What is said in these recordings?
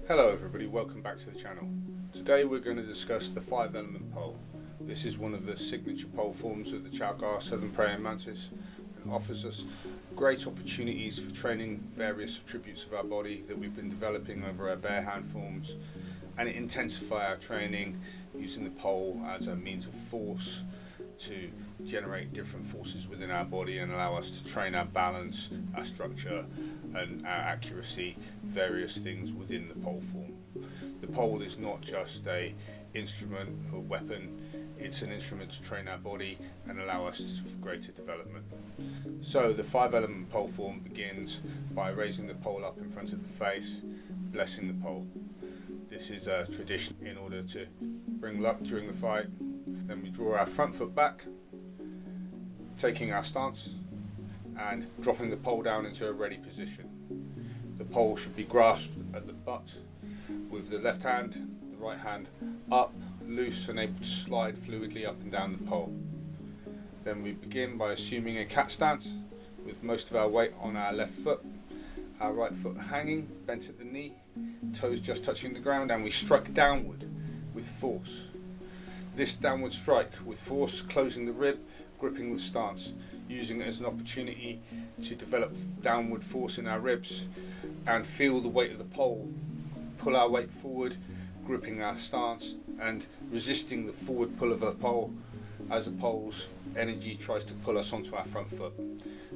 Hello everybody, welcome back to the channel. Today we're going to discuss the 5-element pole. This is one of the signature pole forms of the Chow Southern Prayingmantis and offers us great opportunities for training various attributes of our body that we've been developing over our bare hand forms, and it intensifies our training using the pole as a means of force to generate different forces within our body and allow us to train our balance, our structure and our accuracy, various things within the pole form. The pole is not just a instrument or weapon, it's an instrument to train our body and allow us for greater development. So the 5-element pole form begins by raising the pole up in front of the face, blessing the pole. This is a tradition in order to bring luck during the fight. Then we draw our front foot back, taking our stance and dropping the pole down into a ready position. The pole should be grasped at the butt with the left hand, the right hand up, loose and able to slide fluidly up and down the pole. Then we begin by assuming a cat stance with most of our weight on our left foot, our right foot hanging, bent at the knee, toes just touching the ground, and we strike downward with force. This downward strike with force, closing the rib, gripping the stance, using it as an opportunity to develop downward force in our ribs and feel the weight of the pole, pull our weight forward, gripping our stance and resisting the forward pull of the pole as the pole's energy tries to pull us onto our front foot.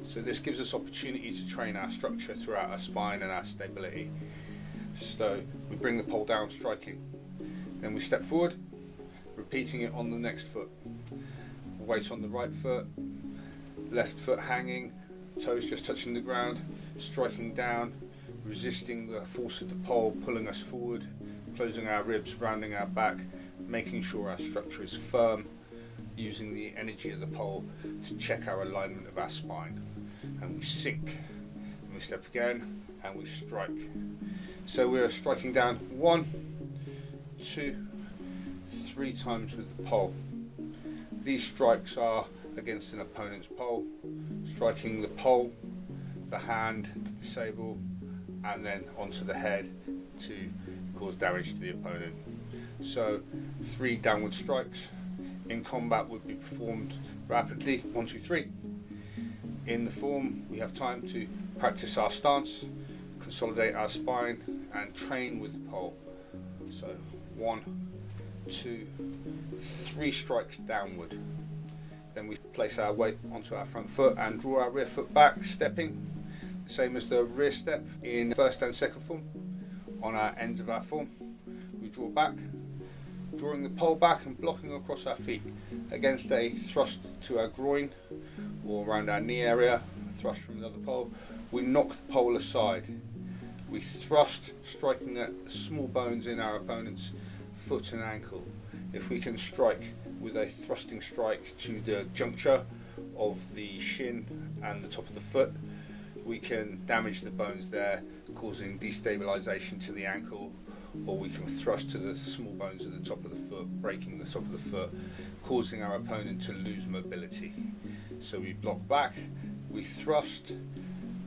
So this gives us opportunity to train our structure throughout our spine and our stability. So we bring the pole down, striking, then we step forward, repeating it on the next foot. Weight on the right foot, left foot hanging, toes just touching the ground, striking down, resisting the force of the pole pulling us forward, closing our ribs, rounding our back, making sure our structure is firm, using the energy of the pole to check our alignment of our spine. And we sink, and we step again, and we strike. So we're striking down 1, 2, 3 times with the pole. These strikes are against an opponent's pole, striking the pole, the hand to disable, and then onto the head to cause damage to the opponent. So 3 downward strikes in combat would be performed rapidly, 1, 2, 3. In the form we have time to practice our stance, consolidate our spine and train with the pole. So 1, 2, 3 strikes downward. Then we place our weight onto our front foot and draw our rear foot back, stepping, same as the rear step in first and second form. On our ends of our form, we draw back, drawing the pole back and blocking across our feet against a thrust to our groin or around our knee area, a thrust from another pole. We knock the pole aside. We thrust, striking at the small bones in our opponent's foot and ankle. If we can strike with a thrusting strike to the juncture of the shin and the top of the foot, we can damage the bones there, causing destabilization to the ankle, or we can thrust to the small bones at the top of the foot, breaking the top of the foot, causing our opponent to lose mobility. So we block back, we thrust,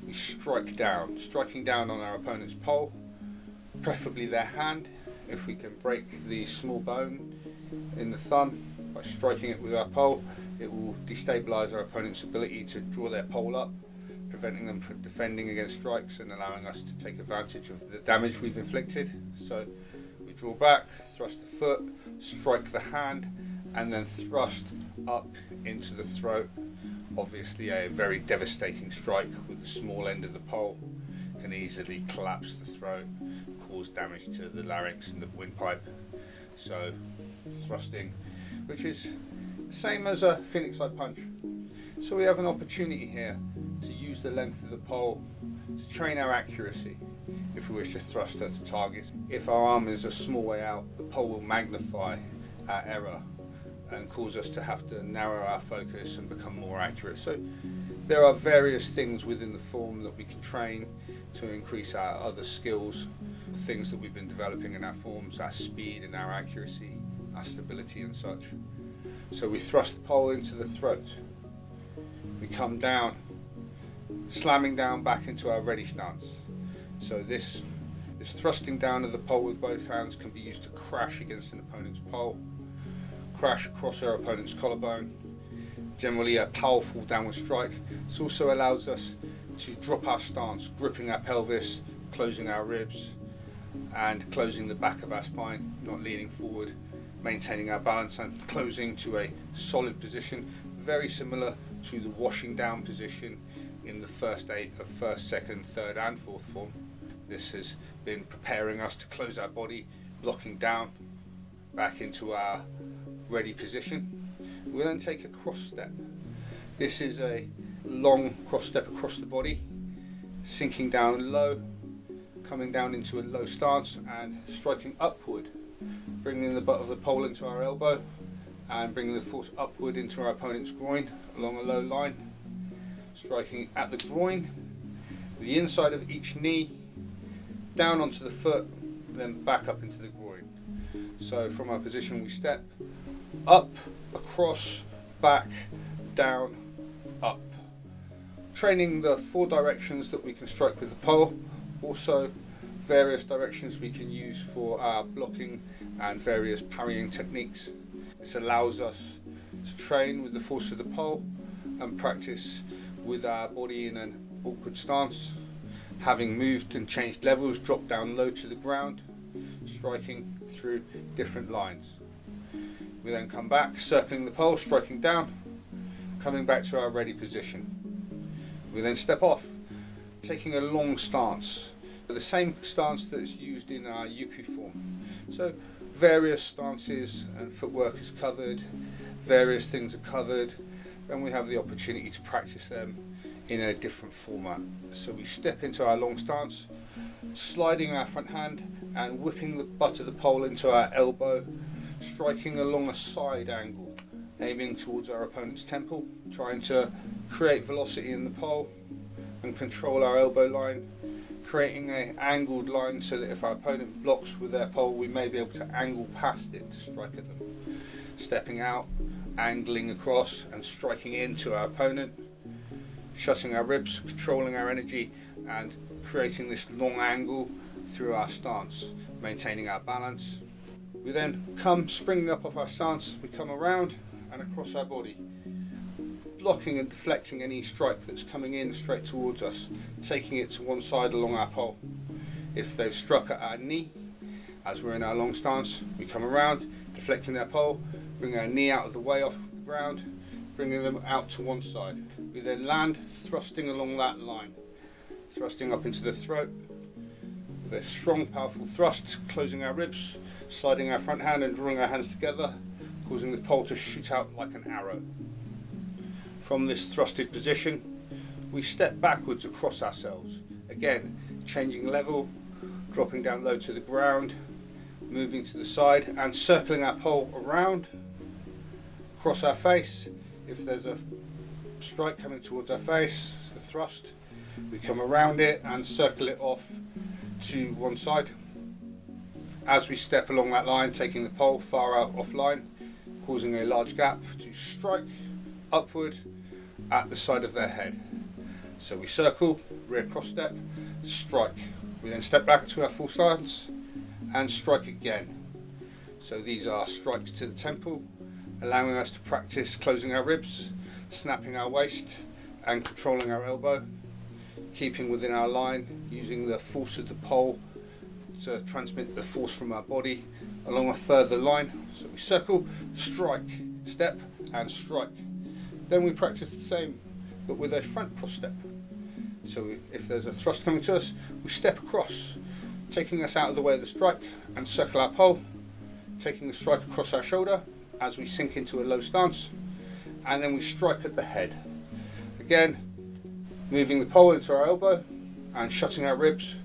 we strike down, striking down on our opponent's pole, preferably their hand. If we can break the small bone in the thumb by striking it with our pole, it will destabilize our opponent's ability to draw their pole up, preventing them from defending against strikes and allowing us to take advantage of the damage we've inflicted. So we draw back, thrust the foot, strike the hand, and then thrust up into the throat. Obviously a very devastating strike with the small end of the pole can easily collapse the throat, cause damage to the larynx and the windpipe. So thrusting, which is the same as a phoenix side punch. So we have an opportunity here to use the length of the pole to train our accuracy if we wish to thrust at a target. If our arm is a small way out, the pole will magnify our error and cause us to have to narrow our focus and become more accurate. So there are various things within the form that we can train to increase our other skills, things that we've been developing in our forms, our speed and our accuracy, our stability and such. So we thrust the pole into the throat. We come down, slamming down back into our ready stance. So this This thrusting down of the pole with both hands can be used to crash against an opponent's pole, crash across our opponent's collarbone. Generally a powerful downward strike. This also allows us to drop our stance, gripping our pelvis, closing our ribs and closing the back of our spine, not leaning forward, maintaining our balance and closing to a solid position, very similar to the washing down position in the first 8 of first, second, third and fourth form. This has been preparing us to close our body, blocking down back into our ready position. We'll then take a cross step. This is a long cross step across the body, sinking down low, coming down into a low stance and striking upward, bringing the butt of the pole into our elbow and bringing the force upward into our opponent's groin along a low line, striking at the groin, the inside of each knee, down onto the foot, then back up into the groin. So from our position we step up, across, back, down, up. Training the 4 directions that we can strike with the pole, also various directions we can use for our blocking and various parrying techniques. This allows us to train with the force of the pole and practice with our body in an awkward stance, having moved and changed levels, drop down low to the ground, striking through different lines. We then come back, circling the pole, striking down, coming back to our ready position. We then step off, taking a long stance, the same stance that's used in our Yuku form. So various stances and footwork is covered, various things are covered, and we have the opportunity to practice them in a different format. So we step into our long stance, sliding our front hand and whipping the butt of the pole into our elbow, striking along a side angle, aiming towards our opponent's temple, trying to create velocity in the pole and control our elbow line, creating an angled line so that if our opponent blocks with their pole, we may be able to angle past it to strike at them. Stepping out, angling across and striking into our opponent, shutting our ribs, controlling our energy and creating this long angle through our stance, maintaining our balance. We then come springing up off our stance, we come around and across our body, blocking and deflecting any strike that's coming in straight towards us, taking it to one side along our pole. If they've struck at our knee, as we're in our long stance, we come around, deflecting their pole, bring our knee out of the way off the ground, bringing them out to one side. We then land, thrusting along that line, thrusting up into the throat, with a strong, powerful thrust, closing our ribs, sliding our front hand and drawing our hands together, causing the pole to shoot out like an arrow. From this thrusted position, we step backwards across ourselves, again changing level, dropping down low to the ground, moving to the side and circling our pole around, across our face. If there's a strike coming towards our face, the thrust, we come around it and circle it off to one side. As we step along that line, taking the pole far out offline, causing a large gap to strike upward at the side of their head. So we circle, rear cross step, strike. We then step back to our full stance and strike again. So these are strikes to the temple, allowing us to practice closing our ribs, snapping our waist and controlling our elbow, keeping within our line, using the force of the pole to transmit the force from our body along a further line. So we circle, strike, step and strike. Then we practice the same but with a front cross step. So if there's a thrust coming to us, we step across, taking us out of the way of the strike and circle our pole, taking the strike across our shoulder as we sink into a low stance, and then we strike at the head. Again, moving the pole into our elbow and shutting our ribs,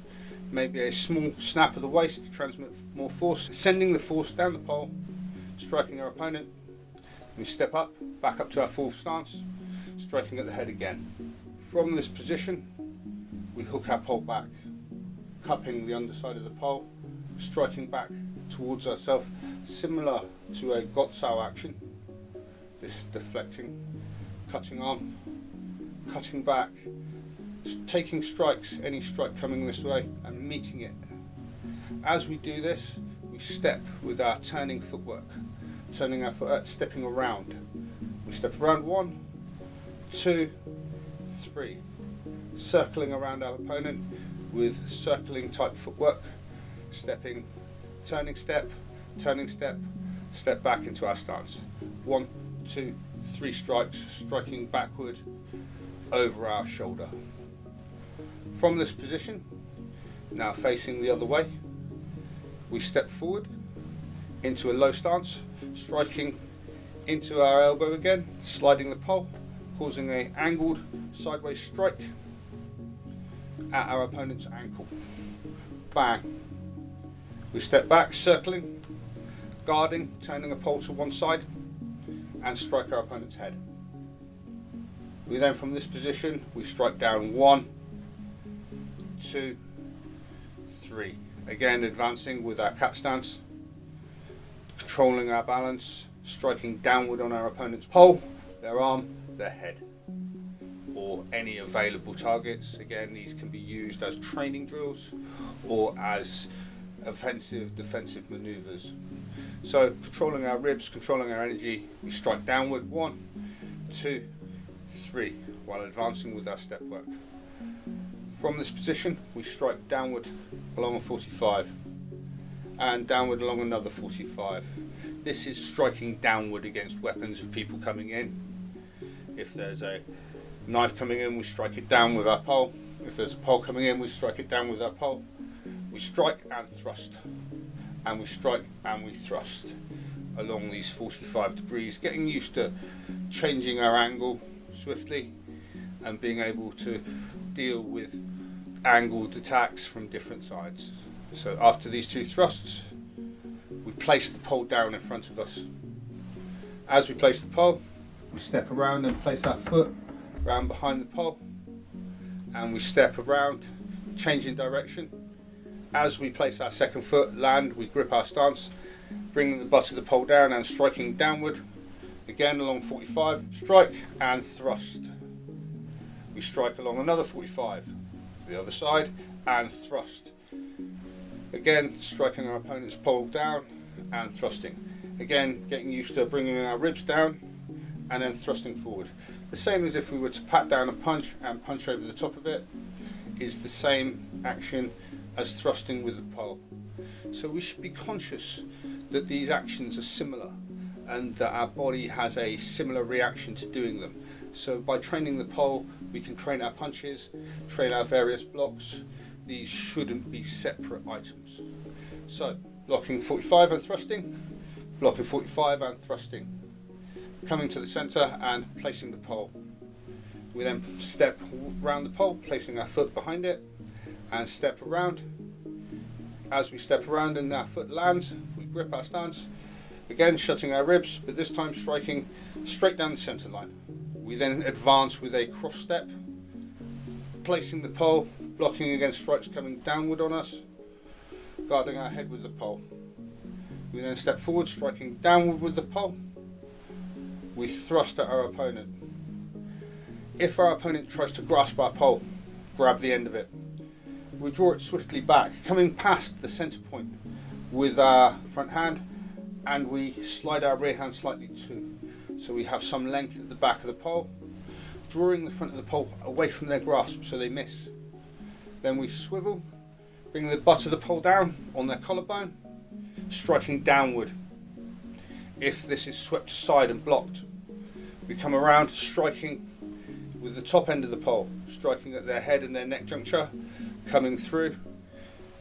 maybe a small snap of the waist to transmit more force, sending the force down the pole, striking our opponent. We step up, back up to our full stance, striking at the head again. From this position, we hook our pole back, cupping the underside of the pole, striking back towards ourselves, similar to a Chow action. This deflecting, cutting arm, cutting back, taking strikes, any strike coming this way, and meeting it As we do this, we step with our turning footwork, turning our foot, stepping around. We step around 1, 2, 3, circling around our opponent with circling type footwork, stepping, turning step, step back into our stance. 1, 2, 3 strikes, striking backward over our shoulder. From this position, now facing the other way, we step forward into a low stance, striking into our elbow again, sliding the pole, causing an angled sideways strike at our opponent's ankle. Bang. We step back, circling, guarding, turning the pole to one side, and strike our opponent's head. We then, from this position, we strike down 1, 2, 3. Again, advancing with our cat stance, controlling our balance, striking downward on our opponent's pole, their arm, their head, or any available targets. Again, these can be used as training drills or as offensive, defensive maneuvers. So, controlling our ribs, controlling our energy, we strike downward 1, 2, 3, while advancing with our step work. From this position, we strike downward along a 45 and downward along another 45. This is striking downward against weapons of people coming in. If there's a knife coming in, we strike it down with our pole. If there's a pole coming in, we strike it down with our pole. We strike and thrust, and we strike and we thrust along these 45 degrees, getting used to changing our angle swiftly and being able to deal with angled attacks from different sides. So after these 2 thrusts, we place the pole down in front of us. As we place the pole, we step around and place our foot round behind the pole, and we step around, changing direction. As we place our second foot, land, we grip our stance, bringing the butt of the pole down and striking downward. Again along 45, strike and thrust. We strike along another 45, the other side, and thrust. Again, striking our opponent's pole down and thrusting. Again, getting used to bringing our ribs down and then thrusting forward. The same as if we were to pat down a punch and punch over the top of it, is the same action as thrusting with the pole. So we should be conscious that these actions are similar and that our body has a similar reaction to doing them. So by training the pole, we can train our punches, train our various blocks. These shouldn't be separate items. So, blocking 45 and thrusting, blocking 45 and thrusting. Coming to the centre and placing the pole. We then step round the pole, placing our foot behind it, and step around. As we step around and our foot lands, we grip our stance, again shutting our ribs, but this time striking straight down the centre line. We then advance with a cross step, placing the pole, blocking against strikes coming downward on us, guarding our head with the pole. We then step forward, striking downward with the pole. We thrust at our opponent. If our opponent tries to grasp our pole, grab the end of it. We draw it swiftly back, coming past the centre point with our front hand, and we slide our rear hand slightly too. So we have some length at the back of the pole, drawing the front of the pole away from their grasp so they miss. Then we swivel, bring the butt of the pole down on their collarbone, striking downward. If this is swept aside and blocked, we come around striking with the top end of the pole, striking at their head and their neck juncture, coming through,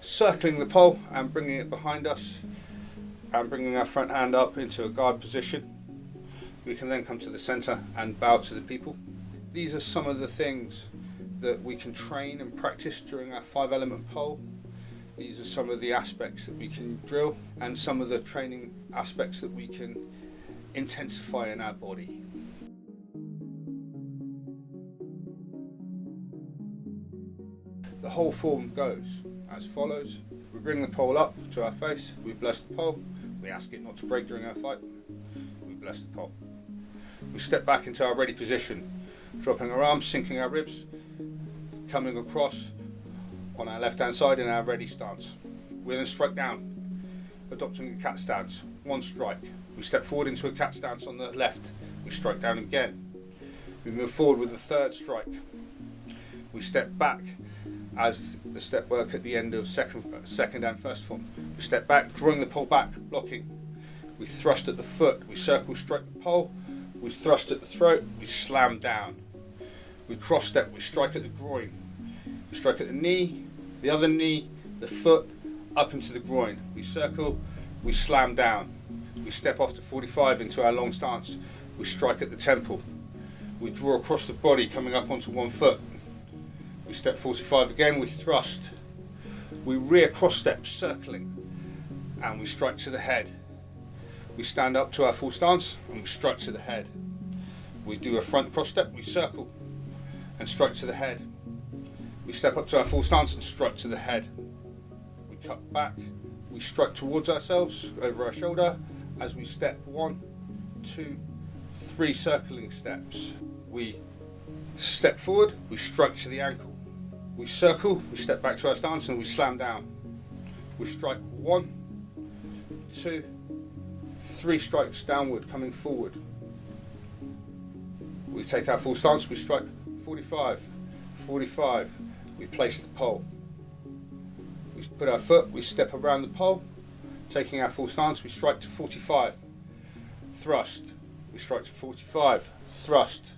circling the pole and bringing it behind us and bringing our front hand up into a guard position. We can then come to the centre and bow to the people. These are some of the things that we can train and practice during our 5-element pole. These are some of the aspects that we can drill and some of the training aspects that we can intensify in our body. The whole form goes as follows. We bring the pole up to our face, we bless the pole, we ask it not to break during our fight, we bless the pole. We step back into our ready position, dropping our arms, sinking our ribs, coming across on our left hand side in our ready stance. We then strike down, adopting a cat stance. One strike. We step forward into a cat stance on the left. We strike down again. We move forward with a third strike. We step back as the step work at the end of second and first form. We step back, drawing the pole back, blocking. We thrust at the foot. We circle, strike the pole. We thrust at the throat. We slam down. We cross step. We strike at the groin. We strike at the knee, the other knee, the foot, up into the groin. We circle. We slam down. We step off to 45 into our long stance. We strike at the temple. We draw across the body, coming up onto one foot. We step 45 again. We thrust. We rear cross step, circling, and we strike to the head. We stand up to our full stance and we strike to the head. We do a front cross step. We circle and strike to the head. We step up to our full stance and strike to the head. We cut back. We strike towards ourselves over our shoulder as we step 1, 2, 3 circling steps. We step forward. We strike to the ankle. We circle. We step back to our stance and we slam down. We strike 1, 2, 3 strikes downward, coming forward. We take our full stance. We strike 45, 45. We place the pole. We put our foot, we step around the pole, taking our full stance, we strike to 45, thrust, we strike to 45, thrust.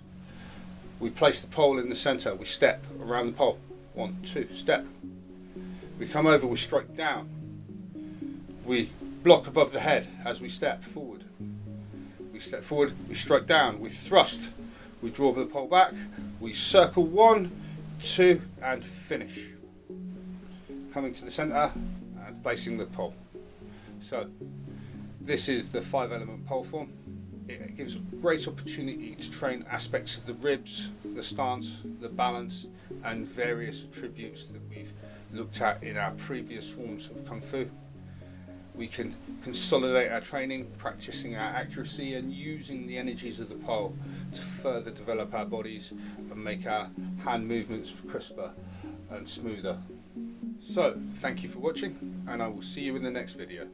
We place the pole in the centre, we step around the pole, 1, 2, step. We come over, we strike down. We block above the head as we step forward. We step forward, we strike down, we thrust, we draw the pole back, we circle 1, 2 and finish. Coming to the centre and placing the pole. So this is the 5-element pole form. It gives a great opportunity to train aspects of the ribs, the stance, the balance and various attributes that we've looked at in our previous forms of Kung Fu. We can consolidate our training, practicing our accuracy and using the energies of the pole to further develop our bodies and make our hand movements crisper and smoother. So, thank you for watching and I will see you in the next video.